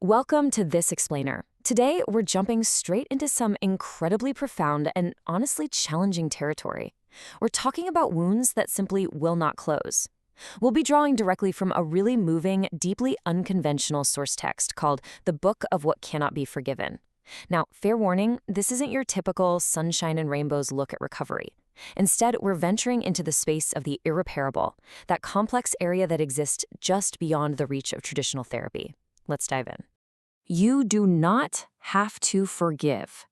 Welcome to This Explainer. Today, we're jumping straight into some incredibly profound and honestly challenging territory. We're talking about wounds that simply will not close. We'll be drawing directly from a really moving, deeply unconventional source text called The Book of What Cannot Be Forgiven. Now, fair warning, this isn't your typical sunshine and rainbows look at recovery. Instead, we're venturing into the space of the irreparable, that complex area that exists just beyond the reach of traditional therapy. Let's dive in. You do not have to forgive.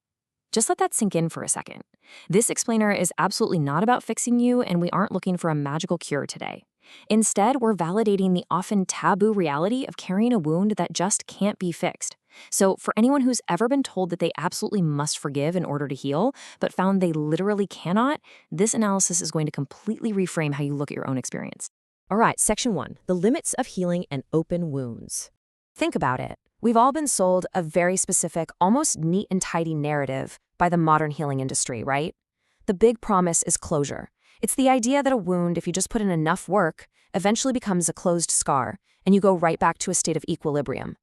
Just let that sink in for a second. This explainer is absolutely not about fixing you, and we aren't looking for a magical cure today. Instead, we're validating the often taboo reality of carrying a wound that just can't be fixed. So for anyone who's ever been told that they absolutely must forgive in order to heal, but found they literally cannot, this analysis is going to completely reframe how you look at your own experience. All right, Section 1, the limits of healing and open wounds. Think about it. We've all been sold a very specific, almost neat and tidy narrative by the modern healing industry, right? The big promise is closure. It's the idea that a wound, if you just put in enough work, eventually becomes a closed scar, and you go right back to a state of equilibrium.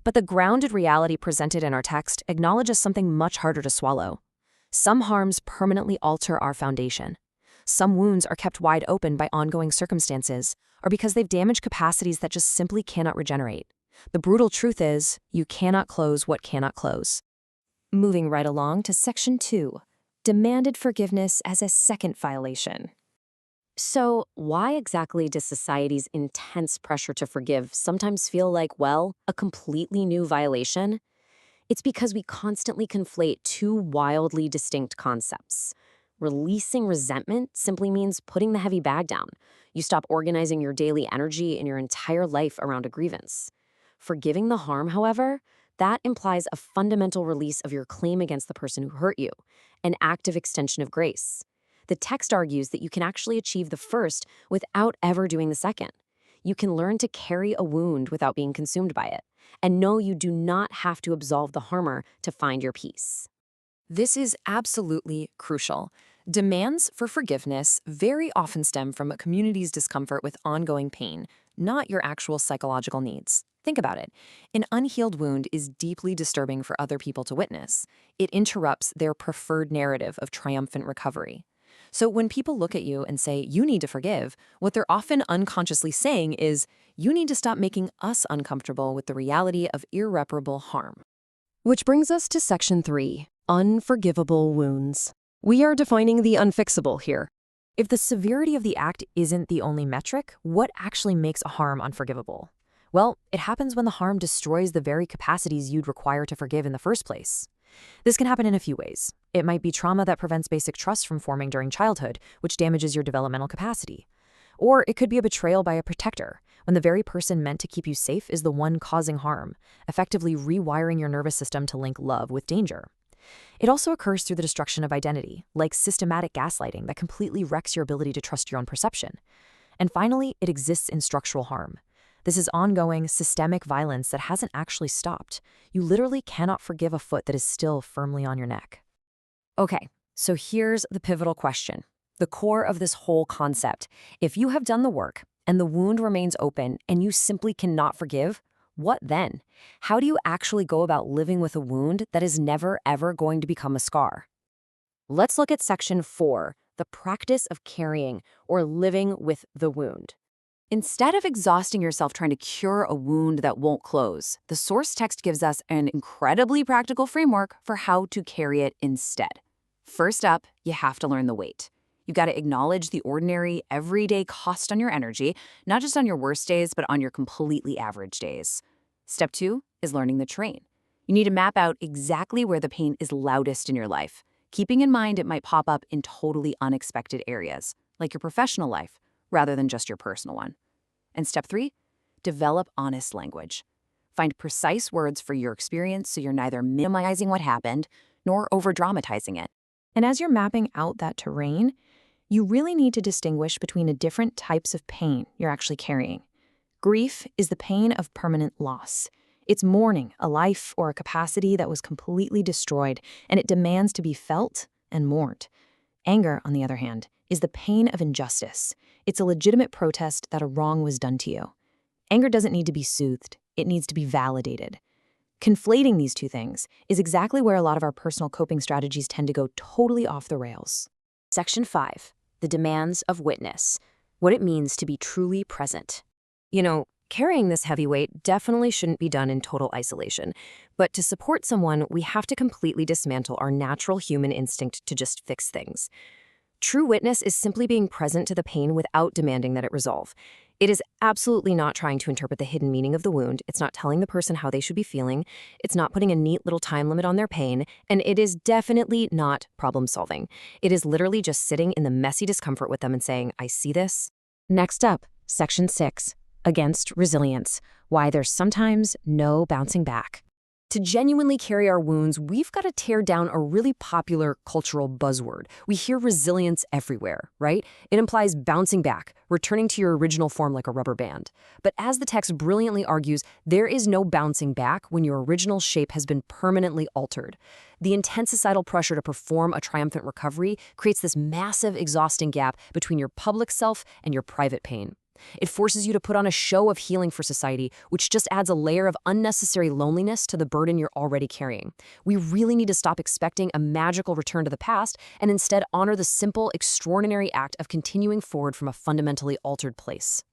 But the grounded reality presented in our text acknowledges something much harder to swallow. Some harms permanently alter our foundation. Some wounds are kept wide open by ongoing circumstances, or because they've damaged capacities that just simply cannot regenerate. The brutal truth is, you cannot close what cannot close. Moving right along to Section 2, demanded forgiveness as a second violation. So, why exactly does society's intense pressure to forgive sometimes feel like, well, a completely new violation? It's because we constantly conflate two wildly distinct concepts. Releasing resentment simply means putting the heavy bag down. You stop organizing your daily energy and your entire life around a grievance. Forgiving the harm, however, that implies a fundamental release of your claim against the person who hurt you, an active extension of grace. The text argues that you can actually achieve the first without ever doing the second. You can learn to carry a wound without being consumed by it, and know you do not have to absolve the harmer to find your peace. This is absolutely crucial. Demands for forgiveness very often stem from a community's discomfort with ongoing pain, not your actual psychological needs. Think about it. An unhealed wound is deeply disturbing for other people to witness. It interrupts their preferred narrative of triumphant recovery. So when people look at you and say, you need to forgive, what they're often unconsciously saying is, you need to stop making us uncomfortable with the reality of irreparable harm. Which brings us to Section 3, unforgivable wounds. We are defining the unfixable here. If the severity of the act isn't the only metric, what actually makes a harm unforgivable? Well, it happens when the harm destroys the very capacities you'd require to forgive in the first place. This can happen in a few ways. It might be trauma that prevents basic trust from forming during childhood, which damages your developmental capacity. Or it could be a betrayal by a protector, when the very person meant to keep you safe is the one causing harm, effectively rewiring your nervous system to link love with danger. It also occurs through the destruction of identity, like systematic gaslighting that completely wrecks your ability to trust your own perception. And finally, it exists in structural harm. This is ongoing, systemic violence that hasn't actually stopped. You literally cannot forgive a foot that is still firmly on your neck. Okay, so here's the pivotal question, the core of this whole concept. If you have done the work and the wound remains open and you simply cannot forgive, what then? How do you actually go about living with a wound that is never, ever going to become a scar? Let's look at Section 4, the practice of carrying or living with the wound. Instead of exhausting yourself trying to cure a wound that won't close, the source text gives us an incredibly practical framework for how to carry it instead. First up, you have to learn the weight. You got to acknowledge the ordinary, everyday cost on your energy, not just on your worst days, but on your completely average days. Step 2 is learning the terrain. You need to map out exactly where the pain is loudest in your life, keeping in mind it might pop up in totally unexpected areas, like your professional life, rather than just your personal one. And step 3, develop honest language. Find precise words for your experience so you're neither minimizing what happened nor over-dramatizing it. And as you're mapping out that terrain, you really need to distinguish between the different types of pain you're actually carrying. Grief is the pain of permanent loss. It's mourning a life or a capacity that was completely destroyed, and it demands to be felt and mourned. Anger, on the other hand, is the pain of injustice. It's a legitimate protest that a wrong was done to you. Anger doesn't need to be soothed. It needs to be validated. Conflating these two things is exactly where a lot of our personal coping strategies tend to go totally off the rails. Section 5. The demands of witness. What it means to be truly present. Carrying this heavy weight definitely shouldn't be done in total isolation. But to support someone, we have to completely dismantle our natural human instinct to just fix things. True witness is simply being present to the pain without demanding that it resolve. It is absolutely not trying to interpret the hidden meaning of the wound. It's not telling the person how they should be feeling. It's not putting a neat little time limit on their pain. And it is definitely not problem solving. It is literally just sitting in the messy discomfort with them and saying, I see this. Next up, Section 6. Against resilience. Why there's sometimes no bouncing back. To genuinely carry our wounds, we've got to tear down a really popular cultural buzzword. We hear resilience everywhere, right? It implies bouncing back, returning to your original form like a rubber band. But as the text brilliantly argues, there is no bouncing back when your original shape has been permanently altered. The intense societal pressure to perform a triumphant recovery creates this massive, exhausting gap between your public self and your private pain. It forces you to put on a show of healing for society, which just adds a layer of unnecessary loneliness to the burden you're already carrying. We really need to stop expecting a magical return to the past and instead honor the simple, extraordinary act of continuing forward from a fundamentally altered place.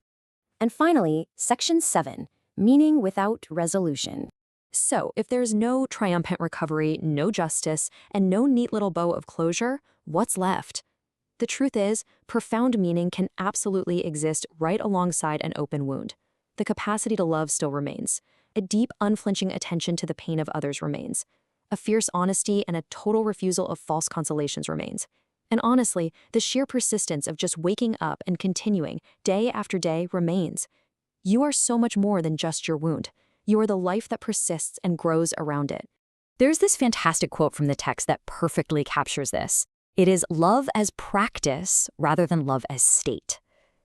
And finally, Section 7, meaning without resolution. So, if there's no triumphant recovery, no justice, and no neat little bow of closure, what's left? The truth is, profound meaning can absolutely exist right alongside an open wound. The capacity to love still remains. A deep, unflinching attention to the pain of others remains. A fierce honesty and a total refusal of false consolations remains. And honestly, the sheer persistence of just waking up and continuing, day after day, remains. You are so much more than just your wound. You are the life that persists and grows around it. There's this fantastic quote from the text that perfectly captures this. It is love as practice rather than love as state.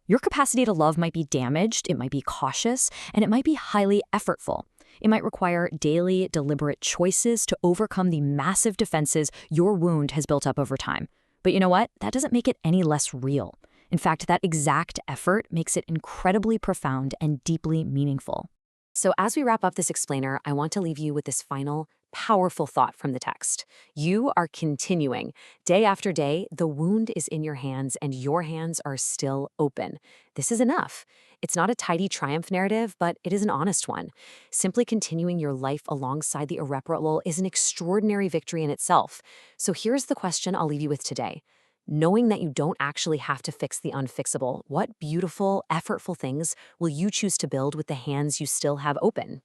Your capacity to love might be damaged, it might be cautious, and it might be highly effortful. It might require daily, deliberate choices to overcome the massive defenses your wound has built up over time. But you know what? That doesn't make it any less real. In fact, that exact effort makes it incredibly profound and deeply meaningful. So as we wrap up this explainer, I want to leave you with this final, powerful thought from the text. You are continuing. Day after day, the wound is in your hands and your hands are still open. This is enough. It's not a tidy triumph narrative, but it is an honest one. Simply continuing your life alongside the irreparable is an extraordinary victory in itself. So here's the question I'll leave you with today. Knowing that you don't actually have to fix the unfixable, what beautiful, effortful things will you choose to build with the hands you still have open?